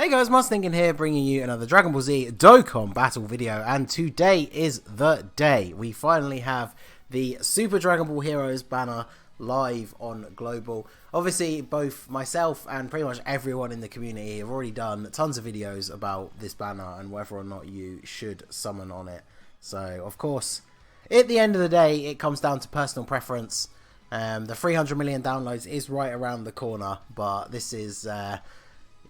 Hey guys, Ningen here, bringing you another Dragon Ball Z Dokkan battle video, and today is the day. We finally have the Super Dragon Ball Heroes banner live on Global. Obviously, both myself and pretty much everyone in the community have already done tons of videos about this banner and whether or not you should summon on it. So, of course, at the end of the day, it comes down to personal preference. The 300 million downloads is right around the corner, but this is...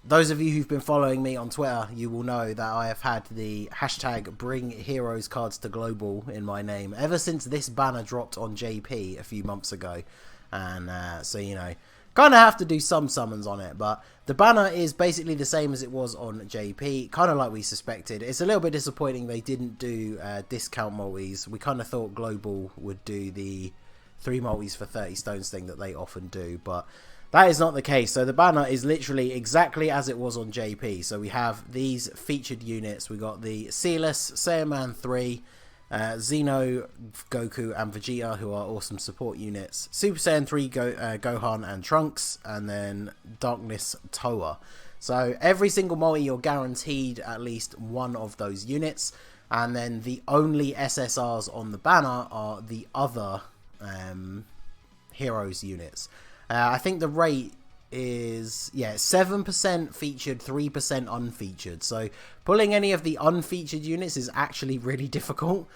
those of you who've been following me on Twitter, you will know that I have had the hashtag Bring Heroes Cards to Global in my name ever since this banner dropped on JP a few months ago. And so, you know, kind of have to do some summons on it. But the banner is basically the same as it was on JP, kind of like we suspected. It's a little bit disappointing they didn't do discount multis. We kind of thought Global would do the 3 multis for 30 stones thing that they often do, but... that is not the case. So the banner is literally exactly as it was on JP. So we have these featured units. We got the Sealess, Saiyaman 3, Xeno, Goku and Vegeta, who are awesome support units. Super Saiyan 3 Gohan and Trunks, and then Darkness Toa. So every single multi you're guaranteed at least one of those units. And then the only SSRs on the banner are the other Heroes units. I think the rate is, 7% featured, 3% unfeatured. So pulling any of the unfeatured units is actually really difficult.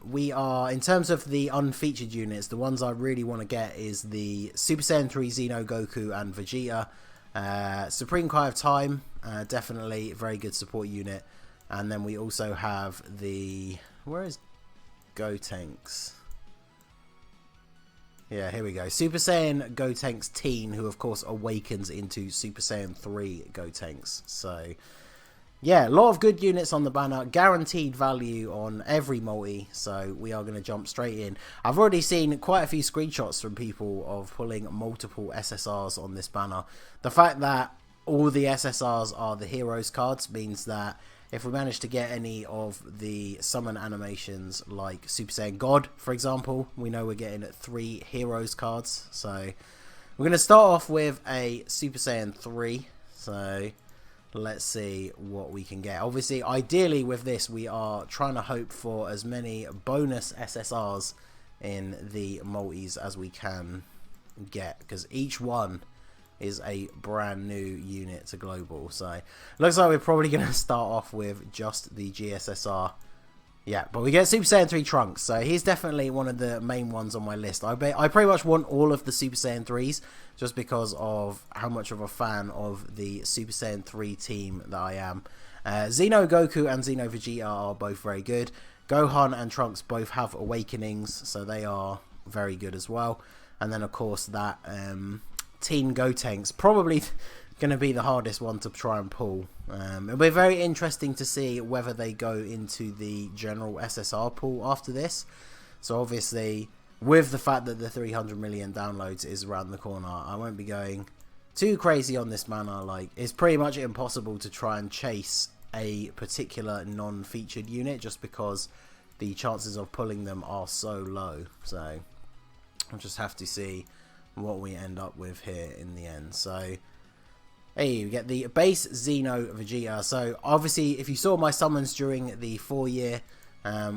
We are, in terms of the unfeatured units, the ones I really want to get is the Super Saiyan 3 Xeno, Goku and Vegeta. Supreme Kai of Time, definitely a very good support unit. And then we also have the, where is Gotenks? Yeah, here we go. Super Saiyan Gotenks Teen, who of course awakens into Super Saiyan 3 Gotenks. So, yeah, a lot of good units on the banner. Guaranteed value on every multi. So, we are going to jump straight in. I've already seen quite a few screenshots from people of pulling multiple SSRs on this banner. The fact that all the SSRs are the Heroes cards means that if we manage to get any of the summon animations like Super Saiyan God, for example, we know we're getting 3 Heroes cards. So we're going to start off with a Super Saiyan 3. So let's see what we can get. Obviously, ideally with this, we are trying to hope for as many bonus SSRs in the multis as we can get, because each one is a brand new unit to Global. So looks like we're probably going to start off with just the GSSR. Yeah, but we get Super Saiyan 3 Trunks, so he's definitely one of the main ones on my list. I pretty much want all of the Super Saiyan 3s just because of how much of a fan of the Super Saiyan 3 team that I am. Xeno Goku and Xeno Vegeta are both very good. Gohan and Trunks both have awakenings, so they are very good as well. And then of course that Teen Gotenks, probably going to be the hardest one to try and pull. It'll be very interesting to see whether they go into the general SSR pool after this. So obviously, with the fact that the 300 million downloads is around the corner, I won't be going too crazy on this manner. Like, it's pretty much impossible to try and chase a particular non-featured unit just because the chances of pulling them are so low. So I'll just have to see what we end up with here in the end. So hey, we get the base Xeno Vegeta. So obviously, if you saw my summons during the 4-year,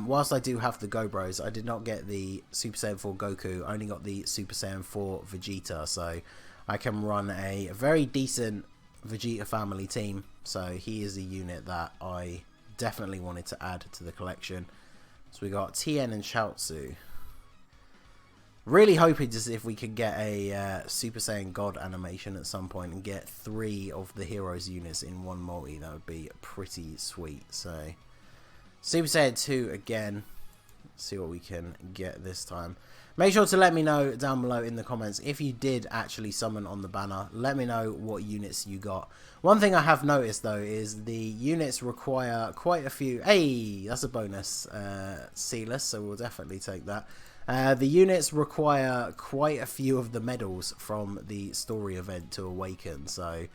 whilst I do have the Go Bros, I did not get the Super Saiyan 4 Goku. I only got the Super Saiyan 4 Vegeta. So I can run a very decent Vegeta family team. So he is a unit that I definitely wanted to add to the collection. So we got Tien and Chaozu. Really hoping to see if we could get a Super Saiyan God animation at some point and get 3 of the Heroes units in one multi. That would be pretty sweet. So Super Saiyan 2 again. Let's see what we can get this time. Make sure to let me know down below in the comments if you did actually summon on the banner. Let me know what units you got. One thing I have noticed though is the units require quite a few... hey, that's a bonus Sealess, so we'll definitely take that. The units require quite a few of the medals from the story event to awaken, so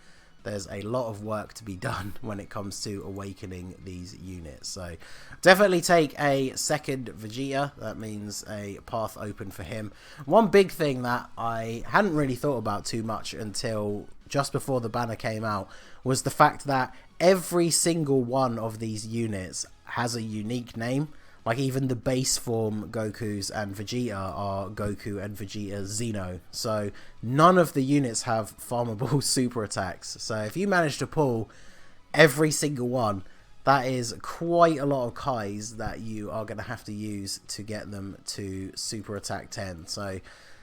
there's a lot of work to be done when it comes to awakening these units. So definitely take a second Vegeta. That means a path open for him. One big thing that I hadn't really thought about too much until just before the banner came out was the fact that every single one of these units has a unique name. Like even the base form Gokus and Vegeta are Goku and Vegeta Xeno. So none of the units have farmable super attacks. So if you manage to pull every single one, that is quite a lot of Kais that you are going to have to use to get them to super attack 10. So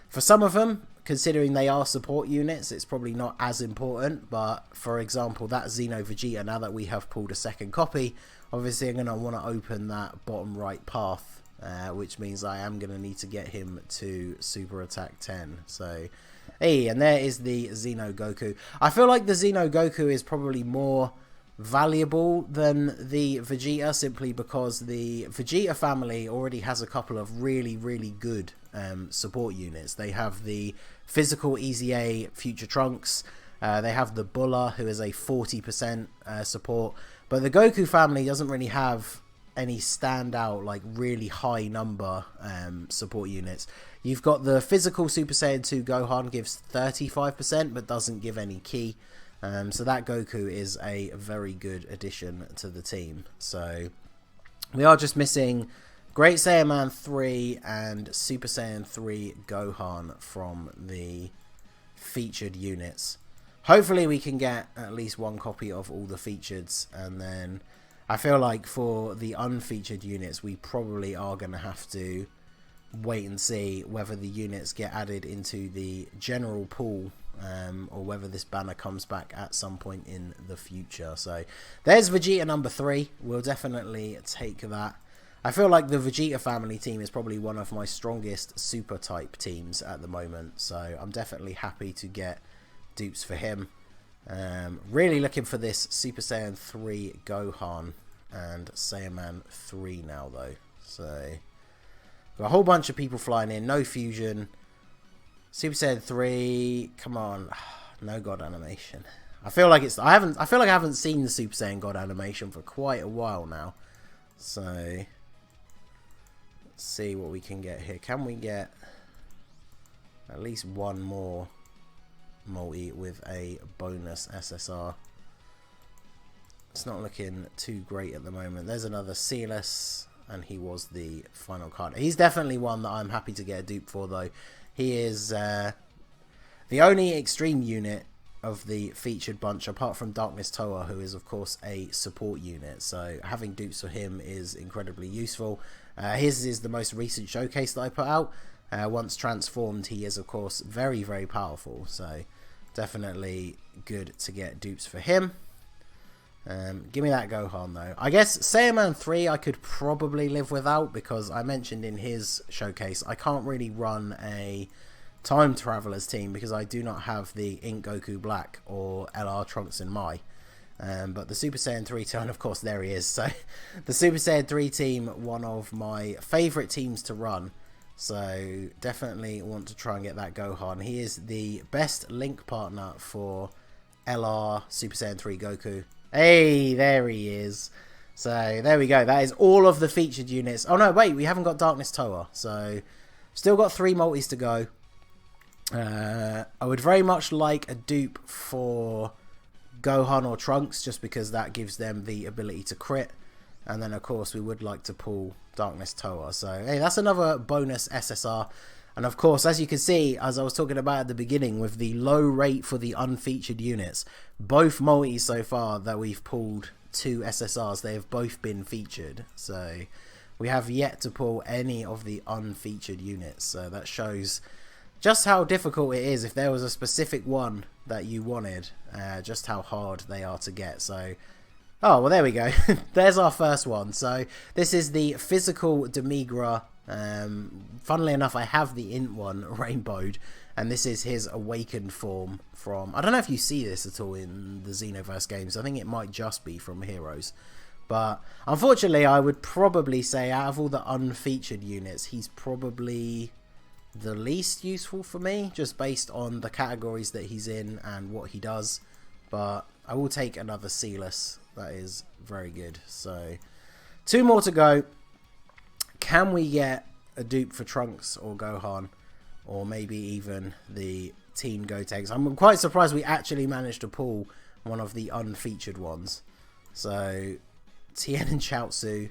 for some of them, considering they are support units, it's probably not as important. But for example, that Xeno Vegeta, now that we have pulled a second copy, obviously I'm going to want to open that bottom right path, which means I am going to need to get him to super attack 10. So, hey, and there is the Xeno Goku. I feel like the Xeno Goku is probably more valuable than the Vegeta, simply because the Vegeta family already has a couple of really good support units. They have the physical EZA Future Trunks, they have the Bulla, who is a 40% support, but the Goku family doesn't really have any standout, like really high number support units. You've got the physical Super Saiyan 2 Gohan, gives 35% but doesn't give any ki. So that Goku is a very good addition to the team. So we are just missing Great Saiyan Man 3 and Super Saiyan 3 Gohan from the featured units. Hopefully we can get at least one copy of all the features, and then I feel like for the unfeatured units we probably are going to have to wait and see whether the units get added into the general pool, or whether this banner comes back at some point in the future. So there's Vegeta number 3. We'll definitely take that. I feel like the Vegeta family team is probably one of my strongest super type teams at the moment, so I'm definitely happy to get dupes for him. Really looking for this Super Saiyan 3 Gohan and Saiyan Man 3 now though. So got a whole bunch of people flying in. No fusion. Super Saiyan 3. Come on. No God animation. I feel like I haven't seen the Super Saiyan God animation for quite a while now. So let's see what we can get here. Can we get at least one more multi with a bonus SSR? It's not looking too great at the moment. There's another Sealess, and he was the final card. He's definitely one that I'm happy to get a dupe for though. He is the only extreme unit of the featured bunch, apart from Darkness Toa, who is of course a support unit. So having dupes for him is incredibly useful. His is the most recent showcase that I put out. Once transformed, he is of course very powerful. So definitely good to get dupes for him. Give me that Gohan though. I guess Saiyan Man 3 I could probably live without, because I mentioned in his showcase I can't really run a Time Travelers team because I do not have the Ink Goku Black or LR Trunks in my. But the Super Saiyan 3 team, and of course there he is. So the Super Saiyan 3 team, one of my favourite teams to run. So definitely want to try and get that Gohan. He is the best link partner for LR Super Saiyan 3 Goku. Hey, there he is. So there we go. That is all of the featured units. Oh no, wait, we haven't got Darkness Toa. So still got 3 multis to go. I would very much like a dupe for Gohan or Trunks, just because that gives them the ability to crit. And then of course we would like to pull Darkness Toa. So hey, that's another bonus SSR. And of course, as you can see, as I was talking about at the beginning, with the low rate for the unfeatured units, both multis so far that we've pulled 2 SSRs, they have both been featured. So we have yet to pull any of the unfeatured units. So that shows just how difficult it is. If there was a specific one that you wanted, just how hard they are to get. So, oh, well, there we go. There's our first one. So this is the physical Demigra. Funnily enough, I have the int one rainbowed, and this is his awakened form from, I don't know if you see this at all in the Xenoverse games. I think it might just be from Heroes, but unfortunately I would probably say out of all the unfeatured units, he's probably the least useful for me, just based on the categories that he's in and what he does. but I will take another Sealess. That is very good. So 2 more to go. Can we get a dupe for Trunks or Gohan, or maybe even the Teen Gotenks? I'm quite surprised we actually managed to pull one of the unfeatured ones. So Tien and Chaozu,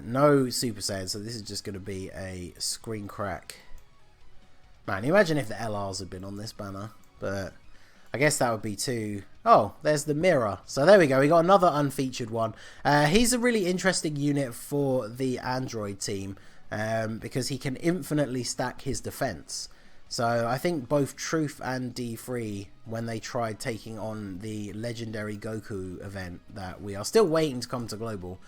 no Super Saiyan, so this is just going to be a screen crack. Man, imagine if the LRs had been on this banner, but I guess that would be too... Oh, there's the mirror. So there we go. We got another unfeatured one. He's a really interesting unit for the Android team because he can infinitely stack his defense. So I think both Truth and D3, when they tried taking on the legendary Goku event that we are still waiting to come to Global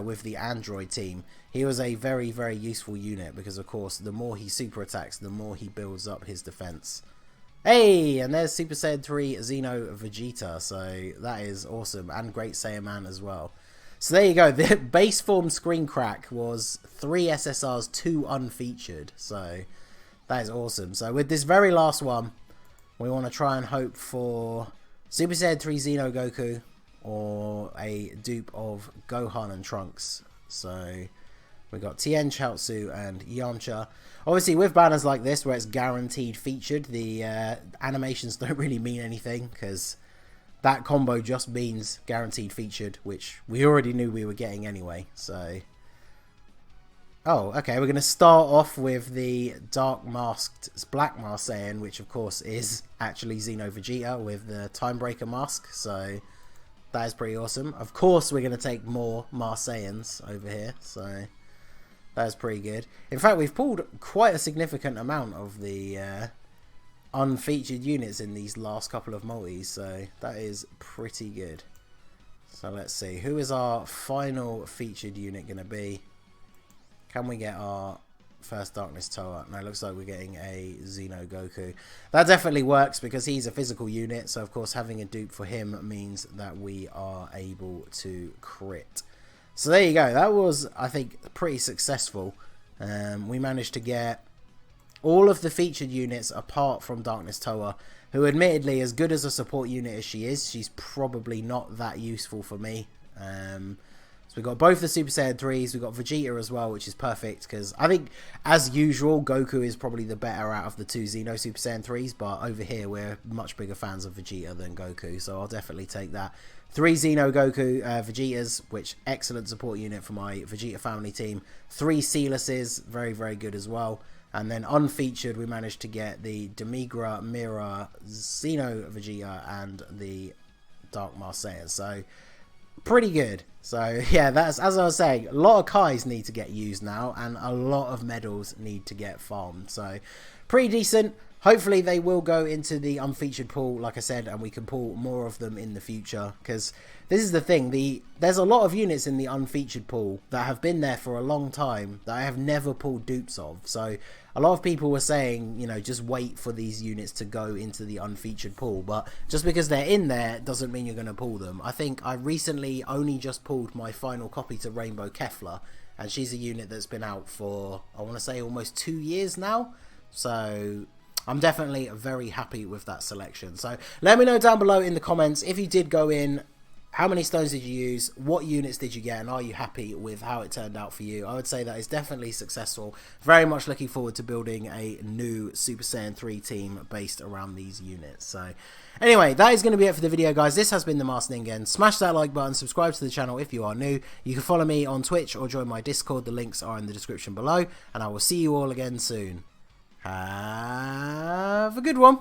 with the Android team, he was a very, very useful unit because, of course, the more he super attacks, the more he builds up his defense. Hey, and there's Super Saiyan 3 Xeno Vegeta, so that is awesome, and Great Saiyan Man as well. So there you go, the base form screen crack was 3 SSRs, 2 unfeatured, so that is awesome. So with this very last one, we want to try and hope for Super Saiyan 3 Xeno Goku, or a dupe of Gohan and Trunks. So we got Tien, Chaozu, and Yamcha. Obviously, with banners like this, where it's guaranteed featured, the animations don't really mean anything, because that combo just means guaranteed featured, which we already knew we were getting anyway. So, oh, okay, we're going to start off with the Dark Masked Black Marseillan, which of course is actually Xeno Vegeta with the Timebreaker mask. So that is pretty awesome. Of course, we're going to take more Marseillans over here. So that's pretty good. In fact, we've pulled quite a significant amount of the unfeatured units in these last couple of multis, so that is pretty good. So let's see, who is our final featured unit going to be? Can we get our first Darkness Toa? No, it looks like we're getting a Xeno Goku. That definitely works because he's a physical unit, so of course having a dupe for him means that we are able to crit. So there you go, that was, I think, pretty successful. We managed to get all of the featured units apart from Darkness Toa, who admittedly, as good as a support unit as she is, she's probably not that useful for me. So we got both the Super Saiyan 3s, we got Vegeta as well, which is perfect, because I think, as usual, Goku is probably the better out of the 2 Xeno Super Saiyan 3s, but over here we're much bigger fans of Vegeta than Goku, so I'll definitely take that. 3 Xeno Goku Vegetas, which excellent support unit for my Vegeta family team. 3 Sealesses, very, very good as well. And then unfeatured, we managed to get the Demigra, Mira, Xeno Vegeta, and the Dark Marseillan. So pretty good. So yeah, that's, as I was saying, a lot of Kais need to get used now, and a lot of medals need to get farmed. So pretty decent. Hopefully they will go into the unfeatured pool, like I said, and we can pull more of them in the future. Because this is the thing, there's a lot of units in the unfeatured pool that have been there for a long time that I have never pulled dupes of. So a lot of people were saying, you know, just wait for these units to go into the unfeatured pool. But just because they're in there doesn't mean you're going to pull them. I think I recently only just pulled my final copy to Rainbow Kefla, and she's a unit that's been out for, I want to say, almost 2 years now. So I'm definitely very happy with that selection. So let me know down below in the comments if you did go in, how many stones did you use, what units did you get, and are you happy with how it turned out for you? I would say that is definitely successful. Very much looking forward to building a new Super Saiyan 3 team based around these units. So anyway, that is going to be it for the video, guys. This has been the Masked Ningen. Smash that like button, subscribe to the channel if you are new. You can follow me on Twitch or join my Discord. The links are in the description below, and I will see you all again soon. Have a good one.